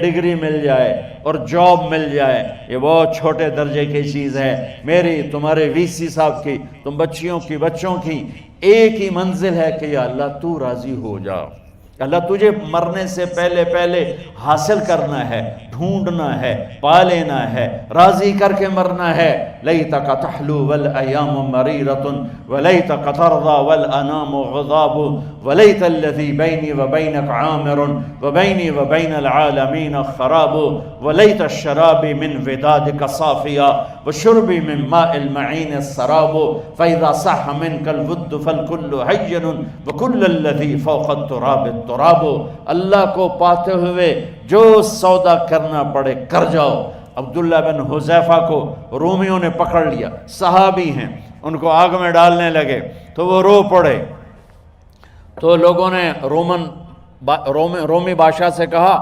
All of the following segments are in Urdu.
ڈگری مل جائے اور جاب مل جائے، یہ بہت چھوٹے درجے کی چیز ہے۔ میری، تمہارے وی سی صاحب کی، تم بچیوں کی، بچوں کی ایک ہی منزل ہے کہ یا اللہ تو راضی ہو جا۔ اللہ تجھے مرنے سے پہلے حاصل کرنا ہے، ڈھونڈنا ہے، پا لینا ہے، راضی کر کے مرنا ہے۔ لیتک تحلو والایام مریرۃ ولیتک ترضی والانام غضاب ولیت الذی بینی وبینک عامر وبینی وبین العالمین خراب ولیت الشراب من ودادک صافیا وشربی من ماء المعین السراب فاذا صح منک الود فالکل حین وکل الذی فوق التراب التراب۔ اللہ کو پاتے ہوئے جو سودا کرنا پڑے کر جاؤ۔ عبداللہ بن حذیفہ کو رومیوں نے پکڑ لیا، صحابی ہیں، ان کو آگ میں ڈالنے لگے تو وہ رو پڑے، تو لوگوں نے رومی بادشاہ سے کہا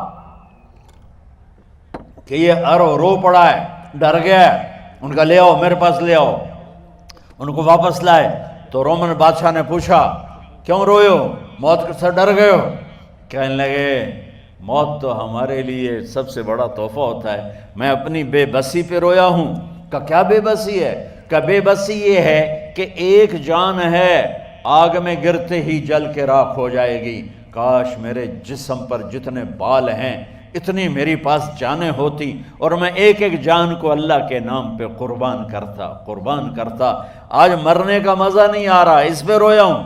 کہ یہ رو پڑا ہے، ڈر گیا ہے، ان کا لے آؤ، میرے پاس لے آؤ۔ ان کو واپس لائے تو رومن بادشاہ نے پوچھا کیوں روئے ہو، موت سے ڈر گئے ہو؟ کہنے لگے موت تو ہمارے لیے سب سے بڑا تحفہ ہوتا ہے، میں اپنی بے بسی پہ رویا ہوں۔ کہ کیا بے بسی ہے؟ کہ بے بسی یہ ہے کہ ایک جان ہے آگ میں گرتے ہی جل کے راکھ ہو جائے گی، کاش میرے جسم پر جتنے بال ہیں اتنی میری پاس جانیں ہوتی اور میں ایک ایک جان کو اللہ کے نام پہ قربان کرتا۔ آج مرنے کا مزہ نہیں آ رہا، اس پہ رویا ہوں۔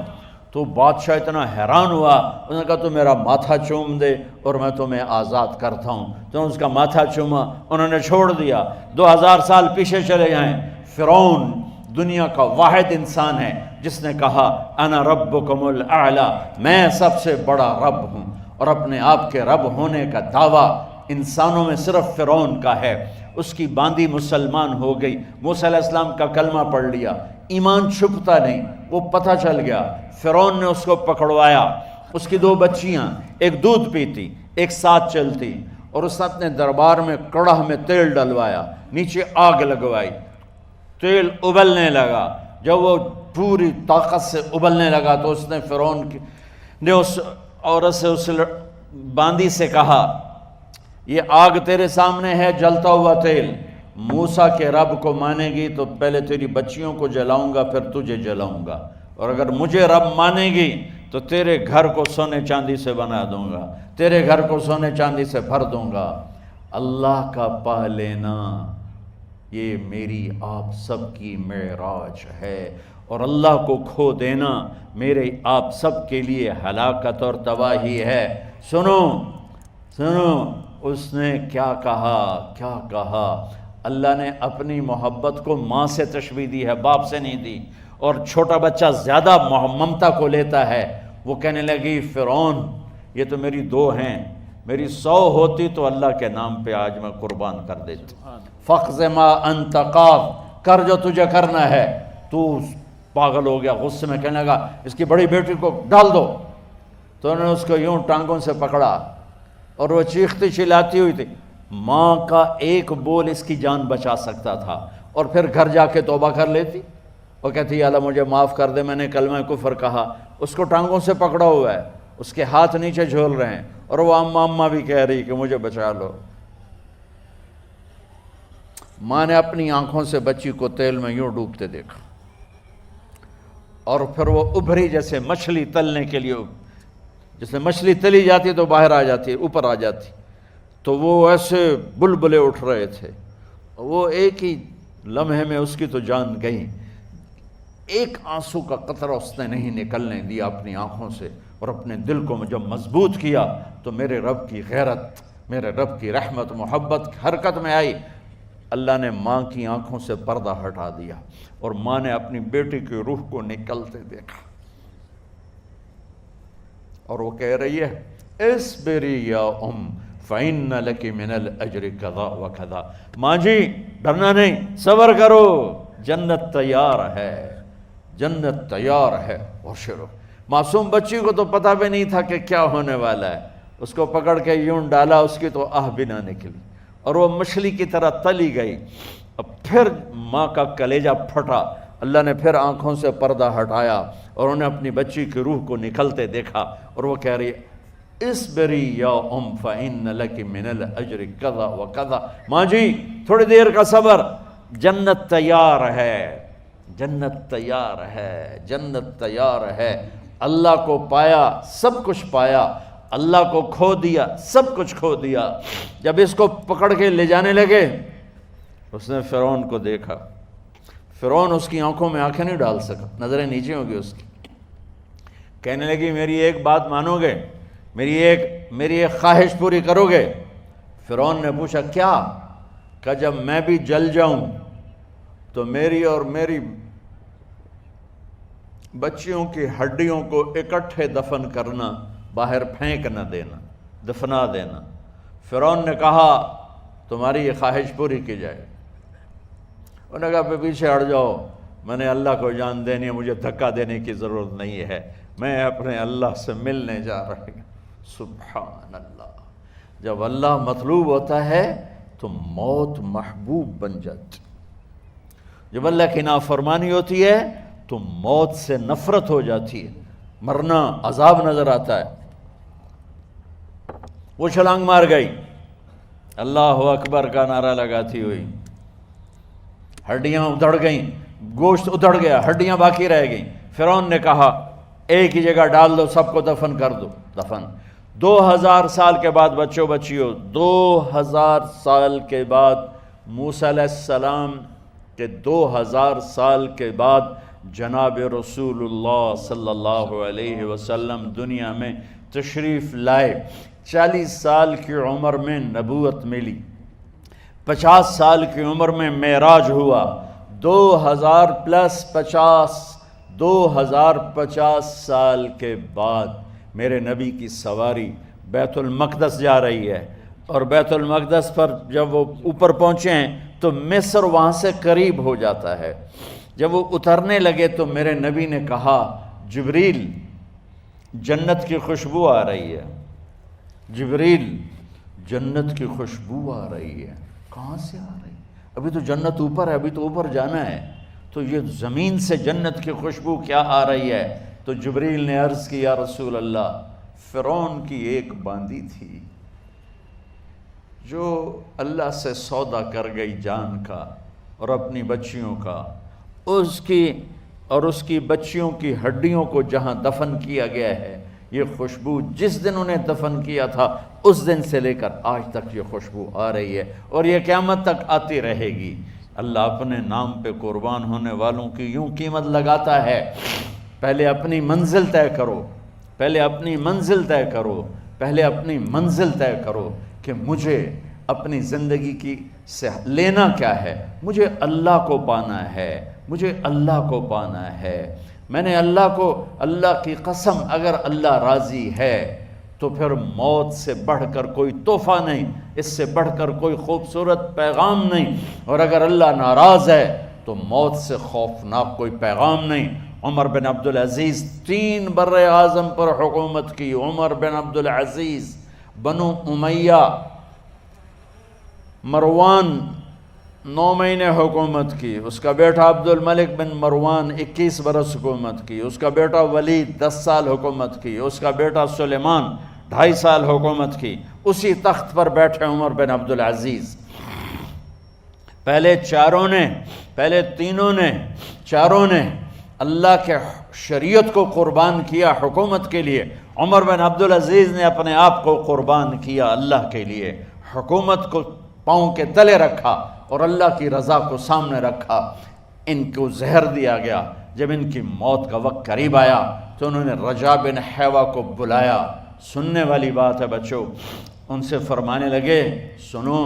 تو بادشاہ اتنا حیران ہوا، اس نے کہا تو میرا ماتھا چوم دے اور میں تمہیں آزاد کرتا ہوں۔ تو اس کا ماتھا چوما، انہوں نے چھوڑ دیا۔ 2000 سال پیچھے چلے جائیں، فرعون دنیا کا واحد انسان ہے جس نے کہا انا ربکم الاعلی، میں سب سے بڑا رب ہوں، اور اپنے آپ کے رب ہونے کا دعویٰ انسانوں میں صرف فرعون کا ہے۔ اس کی باندی مسلمان ہو گئی، موسیٰ علیہ السلام کا کلمہ پڑھ لیا، ایمان چھپتا نہیں، وہ پتہ چل گیا۔ فرعون نے اس کو پکڑوایا، اس کی 2 بچیاں، ایک دودھ پیتی ایک ساتھ چلتی، اور اس نے اپنے دربار میں کڑاہ میں تیل ڈلوایا، نیچے آگ لگوائی، تیل ابلنے لگا۔ جب وہ پوری طاقت سے ابلنے لگا تو اس نے فرعون نے اس عورت سے، اس باندی سے کہا یہ آگ تیرے سامنے ہے، جلتا ہوا تیل، موسیٰ کے رب کو مانے گی تو پہلے تیری بچیوں کو جلاؤں گا پھر تجھے جلاؤں گا، اور اگر مجھے رب مانے گی تو تیرے گھر کو سونے چاندی سے بنا دوں گا، تیرے گھر کو سونے چاندی سے بھر دوں گا۔ اللہ کا پا لینا یہ میری آپ سب کی معراج ہے، اور اللہ کو کھو دینا میرے آپ سب کے لیے ہلاکت اور تباہی ہے۔ سنو اس نے کیا کہا؟ اللہ نے اپنی محبت کو ماں سے تشبیہ دی ہے، باپ سے نہیں دی، اور چھوٹا بچہ زیادہ ممتا کو لیتا ہے۔ وہ کہنے لگی فرعون یہ تو میری 2 ہیں، میری 100 ہوتی تو اللہ کے نام پہ آج میں قربان کر دیتی۔ فَقْضِ مَا أَنْتَ قَاضٍ، کر جو تجھے کرنا ہے۔ تو پاگل ہو گیا، غصے میں کہنے لگا اس کی بڑی بیٹی کو ڈال دو۔ تو انہوں نے اس کو یوں ٹانگوں سے پکڑا اور وہ چیختی چلاتی ہوئی تھی۔ ماں کا ایک بول اس کی جان بچا سکتا تھا، اور پھر گھر جا کے توبہ کر لیتی اور کہتی اللہ مجھے معاف کر دے، میں نے کلمہ کفر کہا۔ اس کو ٹانگوں سے پکڑا ہوا ہے، اس کے ہاتھ نیچے جھول رہے ہیں، اور وہ اماں بھی کہہ رہی کہ مجھے بچا لو۔ ماں نے اپنی آنکھوں سے بچی کو تیل میں یوں ڈوبتے دیکھا، اور پھر وہ ابھری جیسے مچھلی تلنے کے لیے، جیسے مچھلی تلی جاتی تو باہر آ جاتی، اوپر آ جاتی، تو وہ ایسے بلبلے اٹھ رہے تھے۔ وہ ایک ہی لمحے میں اس کی تو جان گئی، ایک آنسو کا قطرہ اس نے نہیں نکلنے دیا اپنی آنکھوں سے، اور اپنے دل کو جب مضبوط کیا تو میرے رب کی غیرت، میرے رب کی رحمت محبت حرکت میں آئی۔ اللہ نے ماں کی آنکھوں سے پردہ ہٹا دیا، اور ماں نے اپنی بیٹی کی روح کو نکلتے دیکھا، اور وہ کہہ رہی ہے اصبری یا فَإِنَّ لَكِ مِنَ الْأَجْرِ كَذَا وَكَذَا۔ ماں جی ڈرنا نہیں، صبر کرو، جنت تیار ہے، جنت تیار ہے۔ اور شروع معصوم بچی کو تو پتہ بھی نہیں تھا کہ کیا ہونے والا ہے، اس کو پکڑ کے یوں ڈالا، اس کی تو آہ بھی نہ نکلی، اور وہ مچھلی کی طرح تلی گئی۔ اب پھر ماں کا کلیجہ پھٹا، اللہ نے پھر آنکھوں سے پردہ ہٹایا، اور انہیں اپنی بچی کی روح کو نکلتے دیکھا، اور وہ کہہ رہی ہے اسبری یا فإن لک من الاجر کذا و کذا، ماں جی تھوڑی دیر کا صبر، جنت تیار ہے، جنت تیار ہے، جنت تیار ہے۔ اللہ کو پایا سب کچھ پایا، اللہ کو کھو دیا سب کچھ کھو دیا۔ جب اس کو پکڑ کے لے جانے لگے، اس نے فرعون کو دیکھا، فرعون اس کی آنکھوں میں آنکھیں نہیں ڈال سکا، نظریں نیچے ہو گئی اس کی۔ کہنے لگی میری ایک بات مانو گے، میری ایک خواہش پوری کرو گے؟ فرعون نے پوچھا کیا؟ کہ جب میں بھی جل جاؤں تو میری اور میری بچیوں کی ہڈیوں کو اکٹھے دفن کرنا، باہر پھینک نہ دینا، دفنا دینا۔ فرعون نے کہا تمہاری یہ خواہش پوری کی جائے۔ انہوں نے کہا پیچھے ہٹ جاؤ، میں نے اللہ کو جان دینی ہے، مجھے دھکا دینے کی ضرورت نہیں ہے، میں اپنے اللہ سے ملنے جا رہا ہوں۔ سبحان اللہ، جب اللہ مطلوب ہوتا ہے تو موت محبوب بن جاتی، جب اللہ کی نافرمانی ہوتی ہے تو موت سے نفرت ہو جاتی ہے، مرنا عذاب نظر آتا ہے۔ وہ چھلانگ مار گئی، اللہ اکبر کا نعرہ لگاتی ہوئی، ہڈیاں ادھڑ گئیں، گوشت ادھڑ گیا، ہڈیاں باقی رہ گئیں۔ فرعون نے کہا ایک ہی جگہ ڈال دو، سب کو دفن کر دو۔ دفن 2000 سال کے بعد بچوں بچیوں، 2000 سال کے بعد موسیٰ علیہ السلام کے 2000 سال کے بعد جناب رسول اللہ صلی اللہ علیہ وسلم دنیا میں تشریف لائے۔ 40 سال کی عمر میں نبوت ملی، 50 سال کی عمر میں معراج ہوا، 2000 پلس 50، 2050 سال کے بعد میرے نبی کی سواری بیت المقدس جا رہی ہے، اور بیت المقدس پر جب وہ اوپر پہنچے ہیں تو مصر وہاں سے قریب ہو جاتا ہے۔ جب وہ اترنے لگے تو میرے نبی نے کہا جبریل جنت کی خوشبو آ رہی ہے، جبریل جنت کی خوشبو آ رہی ہے۔ کہاں سے آ رہی ہے؟ ابھی تو جنت اوپر ہے، ابھی تو اوپر جانا ہے، تو یہ زمین سے جنت کی خوشبو کیا آ رہی ہے؟ تو جبریل نے عرض کی یا رسول اللہ، فرعون کی ایک باندی تھی جو اللہ سے سودا کر گئی جان کا اور اپنی بچیوں کا، اس کی بچیوں کی ہڈیوں کو جہاں دفن کیا گیا ہے، یہ خوشبو جس دن انہیں دفن کیا تھا اس دن سے لے کر آج تک یہ خوشبو آ رہی ہے، اور یہ قیامت تک آتی رہے گی۔ اللہ اپنے نام پہ قربان ہونے والوں کی یوں قیمت لگاتا ہے، پہلے اپنی منزل طے کرو، پہلے اپنی منزل طے کرو، پہلے اپنی منزل طے کرو کہ مجھے اپنی زندگی کی سے لینا کیا ہے۔ مجھے اللہ کو پانا ہے، مجھے اللہ کو پانا ہے۔ میں نے اللہ کی قسم، اگر اللہ راضی ہے تو پھر موت سے بڑھ کر کوئی تحفہ نہیں، اس سے بڑھ کر کوئی خوبصورت پیغام نہیں، اور اگر اللہ ناراض ہے تو موت سے خوفناک کوئی پیغام نہیں۔ عمر بن عبدالعزیز 3 بر اعظم پر حکومت کی، عمر بن عبدالعزیز، بنو امیہ، مروان 9 مہینے حکومت کی، اس کا بیٹا عبد الملک بن مروان 21 برس حکومت کی، اس کا بیٹا ولید 10 سال حکومت کی، اس کا بیٹا سلیمان 2.5 سال حکومت کی۔ اسی تخت پر بیٹھے عمر بن عبدالعزیز۔ پہلے چاروں نے اللہ کے شریعت کو قربان کیا حکومت کے لیے۔ عمر بن عبدالعزیز نے اپنے آپ کو قربان کیا اللہ کے لیے، حکومت کو پاؤں کے تلے رکھا اور اللہ کی رضا کو سامنے رکھا۔ ان کو زہر دیا گیا۔ جب ان کی موت کا وقت قریب آیا تو انہوں نے رجا بن حیوہ کو بلایا۔ سننے والی بات ہے بچوں، ان سے فرمانے لگے سنو،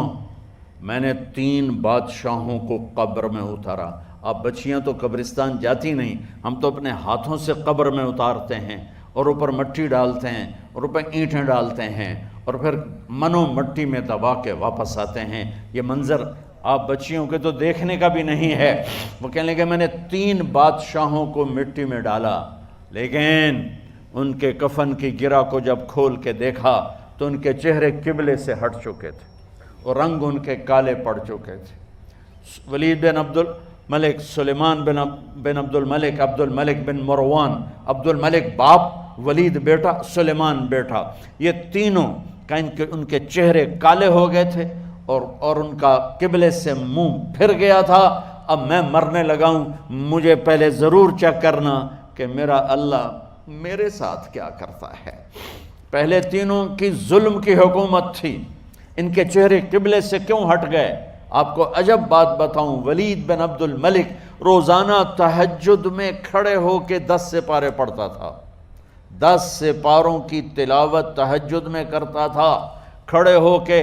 میں نے 3 بادشاہوں کو قبر میں اتارا۔ اب بچیاں تو قبرستان جاتی نہیں، ہم تو اپنے ہاتھوں سے قبر میں اتارتے ہیں، اور اوپر مٹی ڈالتے ہیں، اور اوپر اینٹیں ڈالتے ہیں، اور پھر منو مٹی میں دبا کے واپس آتے ہیں۔ یہ منظر آپ بچیوں کے تو دیکھنے کا بھی نہیں ہے۔ وہ کہنے لگے میں نے 3 بادشاہوں کو مٹی میں ڈالا، لیکن ان کے کفن کی گرہ کو جب کھول کے دیکھا تو ان کے چہرے قبلے سے ہٹ چکے تھے اور رنگ ان کے کالے پڑ چکے تھے۔ ولید بن عبد الملک، سلیمان بن عبد الملک، عبد الملک بن مروان، عبد الملک باپ، ولید بیٹا، سلیمان بیٹا، یہ تینوں کا ان کے چہرے کالے ہو گئے تھے اور ان کا قبلے سے منہ پھر گیا تھا۔ اب میں مرنے لگا ہوں، مجھے پہلے ضرور چیک کرنا کہ میرا اللہ میرے ساتھ کیا کرتا ہے۔ پہلے تینوں کی ظلم کی حکومت تھی، ان کے چہرے قبلے سے کیوں ہٹ گئے؟ آپ کو عجب بات بتاؤں، ولید بن عبد الملک روزانہ تہجد میں کھڑے ہو کے 10 سپارے پڑھتا تھا، 10 سپاروں کی تلاوت تہجد میں کرتا تھا کھڑے ہو کے،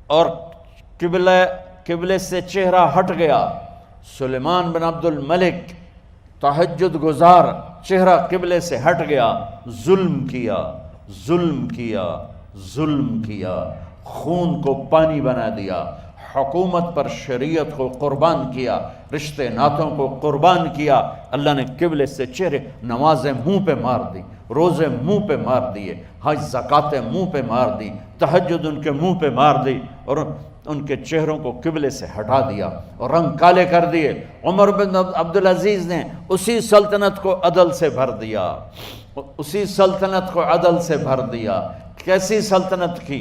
اور قبلے سے چہرہ ہٹ گیا۔ سلیمان بن عبد الملک تہجد گزار، چہرہ قبلے سے ہٹ گیا، ظلم کیا، ظلم کیا، ظلم کیا، خون کو پانی بنا دیا، حکومت پر شریعت کو قربان کیا، رشتے ناتوں کو قربان کیا۔ اللہ نے قبلے سے چہرے، نمازیں منہ پہ مار دی، روزے منہ پہ مار دیے، حج زکاتیں منہ پہ مار دی، تہجد ان کے منہ پہ مار دی، اور ان کے چہروں کو قبلے سے ہٹا دیا اور رنگ کالے کر دیے۔ عمر بن عبدالعزیز نے اسی سلطنت کو عدل سے بھر دیا، اسی سلطنت کو عدل سے بھر دیا۔ کیسی سلطنت کی؟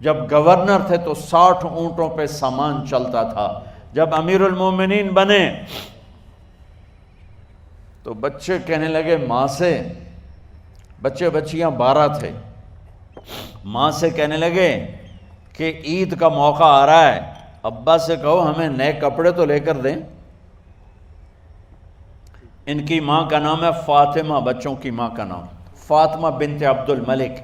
جب گورنر تھے تو 60 اونٹوں پہ سامان چلتا تھا، جب امیر المومنین بنے تو بچے کہنے لگے ماں سے، بچے بچیاں 12 تھے، ماں سے کہنے لگے کہ عید کا موقع آ رہا ہے، ابا سے کہو ہمیں نئے کپڑے تو لے کر دیں۔ ان کی ماں کا نام ہے فاطمہ، بچوں کی ماں کا نام فاطمہ بنت عبد الملک۔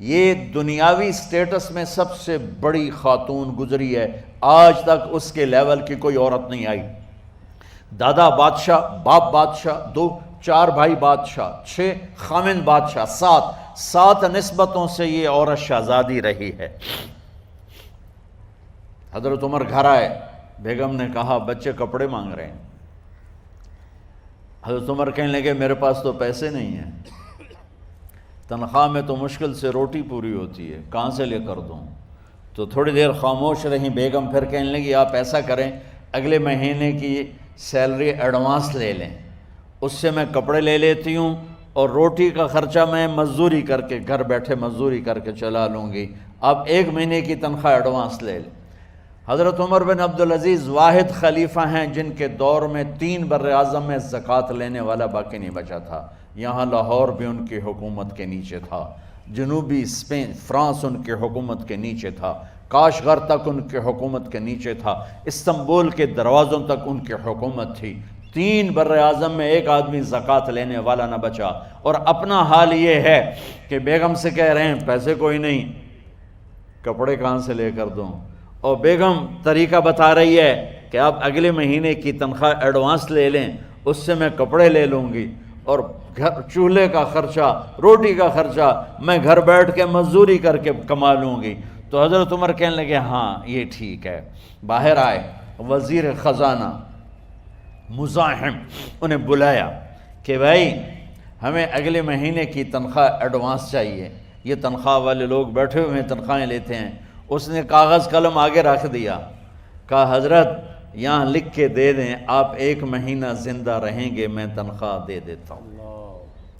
یہ دنیاوی سٹیٹس میں سب سے بڑی خاتون گزری ہے، آج تک اس کے لیول کی کوئی عورت نہیں آئی۔ دادا بادشاہ، باپ بادشاہ، 4 بھائی بادشاہ، 6 خامند بادشاہ، 7 نسبتوں سے یہ عورت شہزادی رہی ہے۔ حضرت عمر گھر آئے، بیگم نے کہا بچے کپڑے مانگ رہے ہیں۔ حضرت عمر کہنے لگے میرے پاس تو پیسے نہیں ہیں، تنخواہ میں تو مشکل سے روٹی پوری ہوتی ہے، کہاں سے لے کر دوں؟ تو تھوڑی دیر خاموش رہیں بیگم، پھر کہنے لگی آپ ایسا کریں اگلے مہینے کی سیلری ایڈوانس لے لیں، اس سے میں کپڑے لے لیتی ہوں اور روٹی کا خرچہ میں مزدوری کر کے گھر بیٹھے مزدوری کر کے چلا لوں گی، آپ 1 مہینے کی تنخواہ ایڈوانس لے لیں۔ حضرت عمر بن عبدالعزیز واحد خلیفہ ہیں جن کے دور میں 3 براعظم میں زکوٰۃ لینے والا باقی نہیں بچا تھا۔ یہاں لاہور بھی ان کی حکومت کے نیچے تھا، جنوبی اسپین فرانس ان کی حکومت کے نیچے تھا، کاشغر تک ان کی حکومت کے نیچے تھا، استنبول کے دروازوں تک ان کی حکومت تھی۔ 3 براعظم میں ایک آدمی زکوٰۃ لینے والا نہ بچا، اور اپنا حال یہ ہے کہ بیگم سے کہہ رہے ہیں پیسے کوئی نہیں، کپڑے کہاں سے لے کر دوں؟ اور بیگم طریقہ بتا رہی ہے کہ آپ اگلے مہینے کی تنخواہ ایڈوانس لے لیں، اس سے میں کپڑے لے لوں گی، اور چولہے کا خرچہ، روٹی کا خرچہ میں گھر بیٹھ کے مزدوری کر کے کما لوں گی۔ تو حضرت عمر کہنے لگے ہاں یہ ٹھیک ہے۔ باہر آئے وزیر خزانہ مزاحم، انہیں بلایا کہ بھائی ہمیں اگلے مہینے کی تنخواہ ایڈوانس چاہیے، یہ تنخواہ والے لوگ بیٹھے ہوئے ہیں تنخواہیں لیتے ہیں۔ اس نے کاغذ قلم آگے رکھ دیا، کہا حضرت یہاں لکھ کے دے دیں آپ 1 مہینہ زندہ رہیں گے میں تنخواہ دے دیتا ہوں،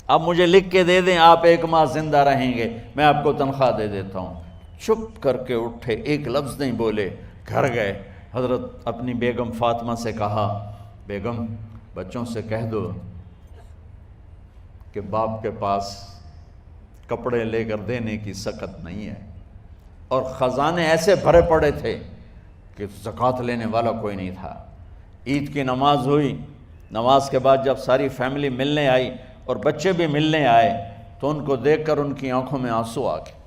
اب مجھے لکھ کے دے دیں آپ 1 ماہ زندہ رہیں گے میں آپ کو تنخواہ دے دیتا ہوں۔ چپ کر کے اٹھے، ایک لفظ نہیں بولے، گھر گئے۔ حضرت اپنی بیگم فاطمہ سے کہا بیگم بچوں سے کہہ دو کہ باپ کے پاس کپڑے لے کر دینے کی سکت نہیں ہے، اور خزانے ایسے بھرے پڑے تھے کہ زکوٰۃ لینے والا کوئی نہیں تھا۔ عید کی نماز ہوئی، نماز کے بعد جب ساری فیملی ملنے آئی اور بچے بھی ملنے آئے تو ان کو دیکھ کر ان کی آنکھوں میں آنسو آ گئے۔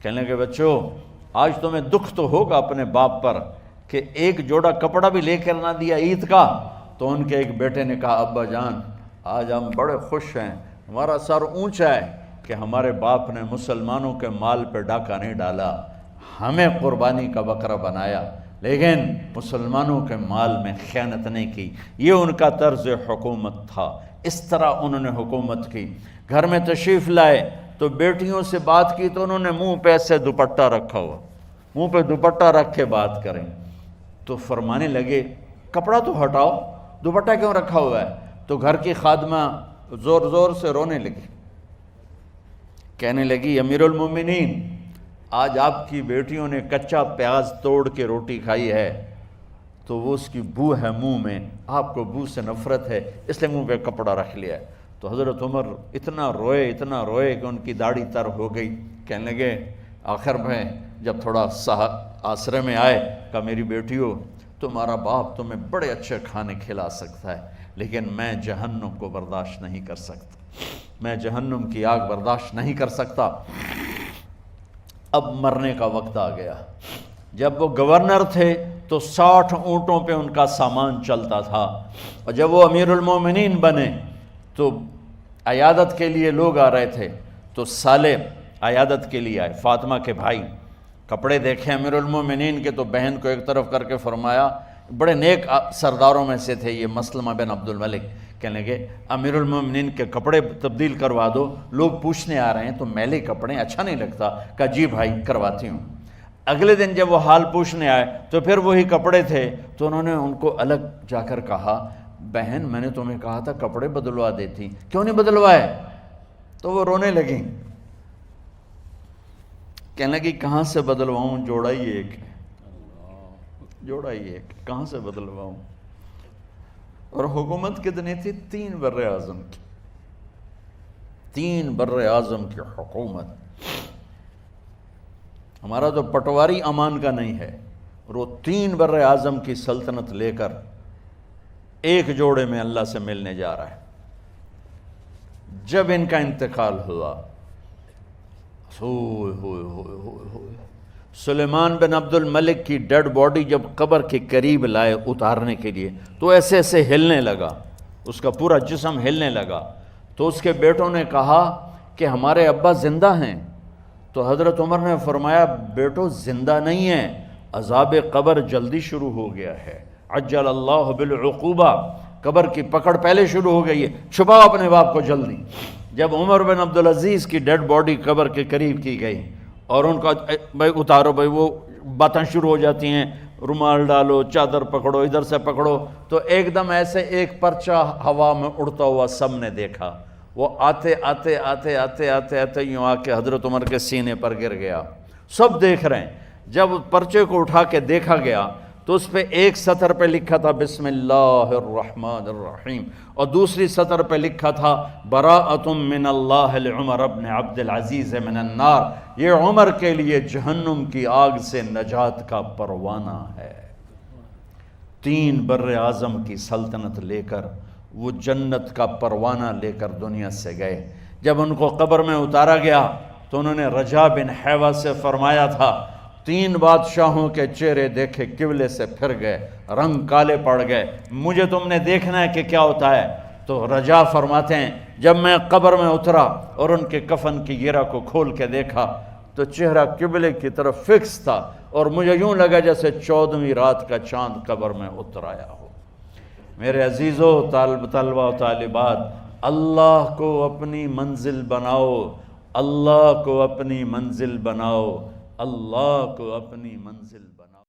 کہنے لگے بچوں آج تمہیں دکھ تو ہوگا اپنے باپ پر کہ ایک جوڑا کپڑا بھی لے کر نہ دیا عید کا۔ تو ان کے ایک بیٹے نے کہا ابا جان آج ہم بڑے خوش ہیں، ہمارا سر اونچا ہے کہ ہمارے باپ نے مسلمانوں کے مال پہ ڈاکہ نہیں ڈالا، ہمیں قربانی کا بکرا بنایا، لیکن مسلمانوں کے مال میں خیانت نہیں کی۔ یہ ان کا طرز حکومت تھا، اس طرح انہوں نے حکومت کی۔ گھر میں تشریف لائے تو بیٹیوں سے بات کی تو انہوں نے منہ پہ ایسے دوپٹہ رکھا ہوا، منہ پہ دوپٹہ رکھ کے بات کریں تو فرمانے لگے کپڑا تو ہٹاؤ، دوپٹہ کیوں رکھا ہوا ہے؟ تو گھر کی خادمہ زور زور سے رونے لگی، کہنے لگی امیر المومنین، آج آپ کی بیٹیوں نے کچا پیاز توڑ کے روٹی کھائی ہے تو وہ اس کی بو ہے منہ میں، آپ کو بو سے نفرت ہے اس لیے منہ پہ کپڑا رکھ لیا ہے۔ تو حضرت عمر اتنا روئے کہ ان کی داڑھی تر ہو گئی۔ کہنے لگے آخر میں جب تھوڑا آسرے میں آئے، کہا میری بیٹیوں، تمہارا باپ تمہیں بڑے اچھے کھانے کھلا سکتا ہے لیکن میں جہنم کو برداشت نہیں کر سکتا، میں جہنم کی آگ برداشت نہیں کر سکتا۔ اب مرنے کا وقت آ گیا۔ جب وہ گورنر تھے تو 60 اونٹوں پہ ان کا سامان چلتا تھا، اور جب وہ امیر المومنین بنے تو عیادت کے لیے لوگ آ رہے تھے، تو سالے عیادت کے لیے آئے، فاطمہ کے بھائی، کپڑے دیکھے امیر المومنین کے تو بہن کو ایک طرف کر کے فرمایا، بڑے نیک سرداروں میں سے تھے یہ مسلمہ بن عبد الملک، کہنے لگے امیر المومنین کے کپڑے تبدیل کروا دو، لوگ پوچھنے آ رہے ہیں تو میلے کپڑے اچھا نہیں لگتا۔ کہا جی بھائی کرواتی ہوں۔ اگلے دن جب وہ حال پوچھنے آئے تو پھر وہی کپڑے تھے، تو انہوں نے ان کو الگ جا کر کہا بہن میں نے تمہیں کہا تھا کپڑے بدلوا دیتی، کیوں نہیں بدلوائے؟ تو وہ رونے لگیں، کہنے لگی کہاں سے بدلواؤں، جوڑا ہی ایک کہاں سے بدلواؤں؟ اور حکومت کتنی تھی؟ 3 بر اعظم کی، 3 بر اعظم کی حکومت۔ ہمارا تو پٹواری امان کا نہیں ہے، اور وہ 3 بر اعظم کی سلطنت لے کر ایک جوڑے میں اللہ سے ملنے جا رہا ہے۔ جب ان کا انتقال ہوا، سلیمان بن عبد الملک کی ڈیڈ باڈی جب قبر کے قریب لائے اتارنے کے لیے تو ایسے ایسے ہلنے لگا، اس کا پورا جسم ہلنے لگا۔ تو اس کے بیٹوں نے کہا کہ ہمارے ابا زندہ ہیں، تو حضرت عمر نے فرمایا بیٹو زندہ نہیں ہیں، عذاب قبر جلدی شروع ہو گیا ہے، عجل اللہ بالعقوبہ، قبر کی پکڑ پہلے شروع ہو گئی ہے، چھپاؤ اپنے باپ کو جلدی۔ جب عمر بن عبدالعزیز کی ڈیڈ باڈی قبر کے قریب کی گئی اور ان کا بھائی اتارو، بھائی وہ باتیں شروع ہو جاتی ہیں، رومال ڈالو، چادر پکڑو، ادھر سے پکڑو، تو ایک دم ایسے ایک پرچہ ہوا میں اڑتا ہوا سب نے دیکھا، وہ آتے آتے آتے آتے آتے آتے یوں آ کے حضرت عمر کے سینے پر گر گیا۔ سب دیکھ رہے ہیں۔ جب پرچے کو اٹھا کے دیکھا گیا تو اس پہ ایک سطر پہ لکھا تھا بسم اللہ الرحمن الرحیم، اور دوسری سطر پہ لکھا تھا براءۃ من اللہ لعمر بن عبد العزیز من النار، یہ عمر کے لیے جہنم کی آگ سے نجات کا پروانہ ہے۔ 3 بر اعظم کی سلطنت لے کر وہ جنت کا پروانہ لے کر دنیا سے گئے۔ جب ان کو قبر میں اتارا گیا تو انہوں نے رجا بن حیوہ سے فرمایا تھا 3 بادشاہوں کے چہرے دیکھے قبلے سے پھر گئے، رنگ کالے پڑ گئے، مجھے تم نے دیکھنا ہے کہ کیا ہوتا ہے؟ تو رجا فرماتے ہیں جب میں قبر میں اترا اور ان کے کفن کی گرہ کو کھول کے دیکھا تو چہرہ قبلے کی طرف فکس تھا، اور مجھے یوں لگا جیسے 14ویں رات کا چاند قبر میں اتر آیا ہو۔ میرے عزیزو، طلبہ و طالبات، اللہ کو اپنی منزل بناؤ، اللہ کو اپنی منزل بناؤ، اللہ کو اپنی منزل بناؤ۔